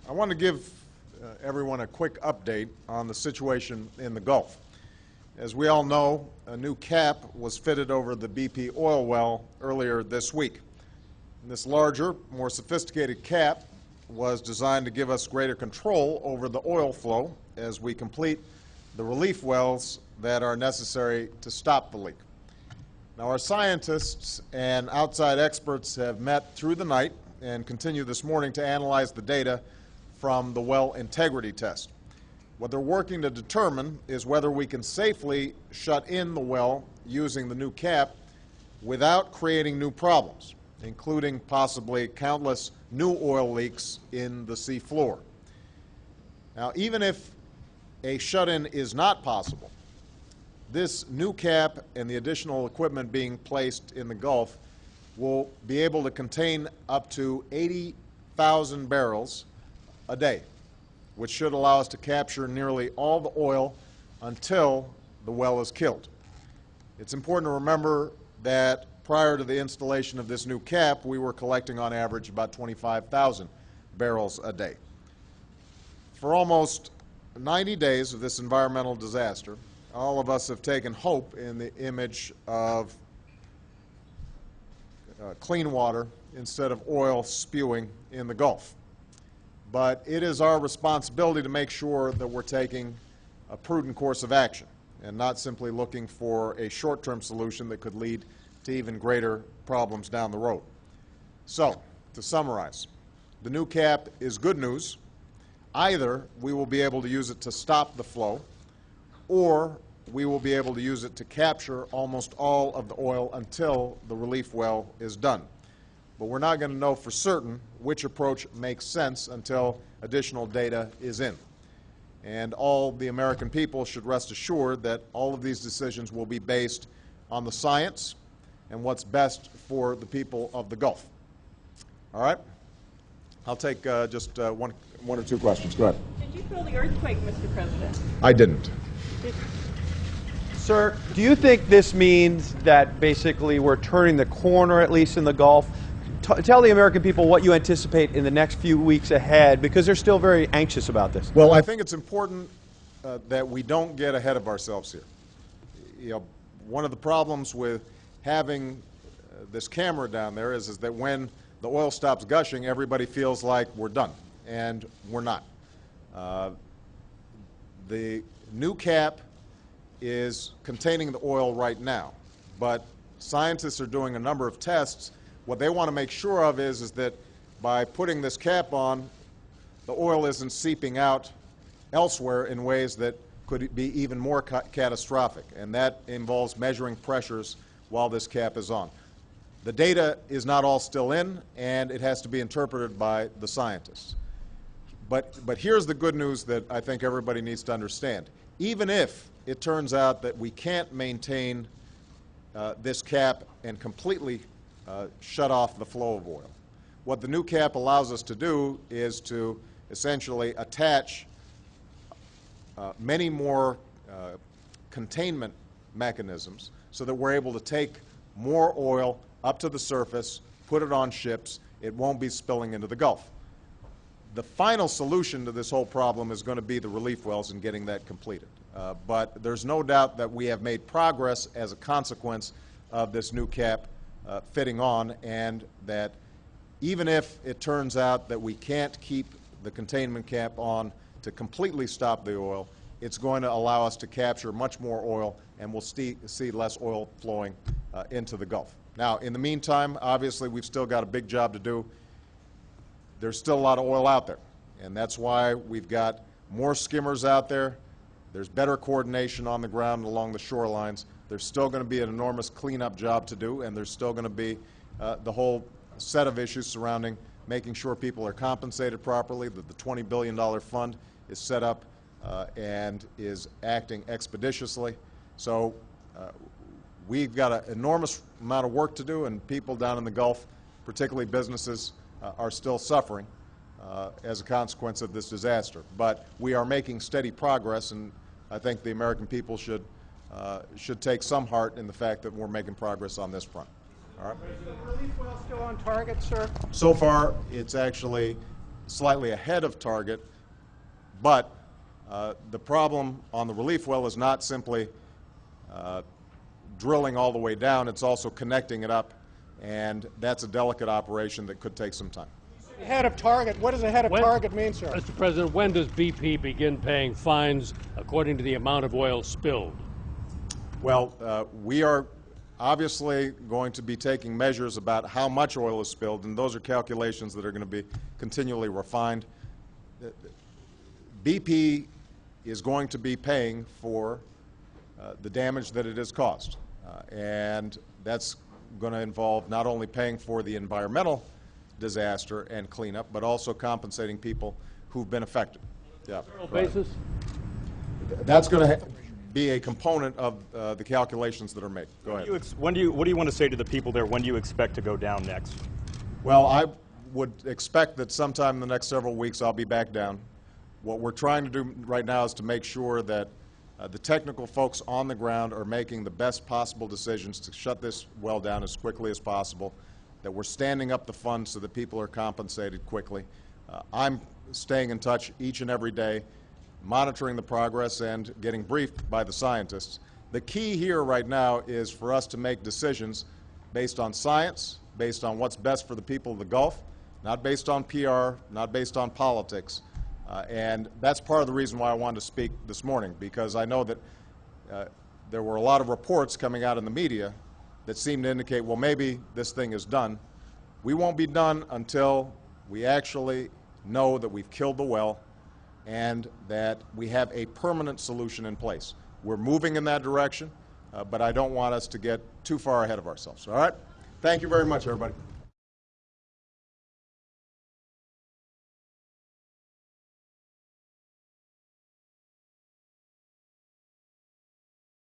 I want to give everyone a quick update on the situation in the Gulf. As we all know, a new cap was fitted over the BP oil well earlier this week. This larger, more sophisticated cap was designed to give us greater control over the oil flow as we complete the relief wells that are necessary to stop the leak. Now, our scientists and outside experts have met through the night and continue this morning to analyze the data from the well integrity test. What they're working to determine is whether we can safely shut in the well using the new cap without creating new problems, including possibly countless new oil leaks in the sea floor. Now, even if a shut-in is not possible, this new cap and the additional equipment being placed in the Gulf will be able to contain up to 80,000 barrels a day, which should allow us to capture nearly all the oil until the well is killed. It's important to remember that prior to the installation of this new cap, we were collecting on average about 25,000 barrels a day. For almost 90 days of this environmental disaster, all of us have taken hope in the image of clean water instead of oil spewing in the Gulf. But it is our responsibility to make sure that we're taking a prudent course of action and not simply looking for a short-term solution that could lead to even greater problems down the road. So, to summarize, the new cap is good news. Either we will be able to use it to stop the flow, or we will be able to use it to capture almost all of the oil until the relief well is done. But we're not going to know for certain which approach makes sense until additional data is in. And all the American people should rest assured that all of these decisions will be based on the science and what's best for the people of the Gulf. All right? I'll take just one or two questions. Go ahead. Did you feel the earthquake, Mr. President? I didn't. Sir, do you think this means that basically we're turning the corner, at least in the Gulf? Tell the American people what you anticipate in the next few weeks ahead, because they're still very anxious about this. Well, I think it's important that we don't get ahead of ourselves here. You know, one of the problems with having this camera down there is that when the oil stops gushing, everybody feels like we're done, and we're not. The new cap is containing the oil right now, but scientists are doing a number of tests. What they want to make sure of is that by putting this cap on, the oil isn't seeping out elsewhere in ways that could be even more catastrophic, and that involves measuring pressures while this cap is on. The data is not all still in, and it has to be interpreted by the scientists. But here's the good news that I think everybody needs to understand. Even if it turns out that we can't maintain this cap and completely shut off the flow of oil, what the new cap allows us to do is to essentially attach many more containment mechanisms so that we're able to take more oil up to the surface, put it on ships. It won't be spilling into the Gulf. The final solution to this whole problem is going to be the relief wells and getting that completed. But there's no doubt that we have made progress as a consequence of this new cap fitting on, and that even if it turns out that we can't keep the containment cap on to completely stop the oil, it's going to allow us to capture much more oil, and we'll see less oil flowing into the Gulf. Now, in the meantime, obviously, we've still got a big job to do. There's still a lot of oil out there, and that's why we've got more skimmers out there. There's better coordination on the ground along the shorelines. There's still going to be an enormous cleanup job to do, and there's still going to be the whole set of issues surrounding making sure people are compensated properly, that the $20 billion fund is set up and is acting expeditiously. So we've got an enormous amount of work to do, and people down in the Gulf, particularly businesses, are still suffering as a consequence of this disaster. But we are making steady progress, and I think the American people should take some heart in the fact that we're making progress on this front. All right. Is the relief well still on target, sir? So far, it's actually slightly ahead of target, but the problem on the relief well is not simply drilling all the way down, it's also connecting it up, and that's a delicate operation that could take some time. Ahead of target, what does ahead of target mean, sir? Mr. President, when does BP begin paying fines according to the amount of oil spilled? Well, we are obviously going to be taking measures about how much oil is spilled, and those are calculations that are going to be continually refined. BP is going to be paying for the damage that it has caused, and that's going to involve not only paying for the environmental disaster and cleanup, but also compensating people who've been affected. Yeah, Basis? that's going to be a component of the calculations that are made. Go ahead. What do you want to say to the people there? When do you expect to go down next? Well, I would expect that sometime in the next several weeks I'll be back down. What we're trying to do right now is to make sure that the technical folks on the ground are making the best possible decisions to shut this well down as quickly as possible, that we're standing up the funds so that people are compensated quickly. I'm staying in touch each and every day, monitoring the progress and getting briefed by the scientists. The key here right now is for us to make decisions based on science, based on what's best for the people of the Gulf, not based on PR, not based on politics. And that's part of the reason why I wanted to speak this morning, because I know that there were a lot of reports coming out in the media that seem to indicate, well, maybe this thing is done. We won't be done until we actually know that we've killed the well and that we have a permanent solution in place. We're moving in that direction, but I don't want us to get too far ahead of ourselves. All right? Thank you very much, everybody.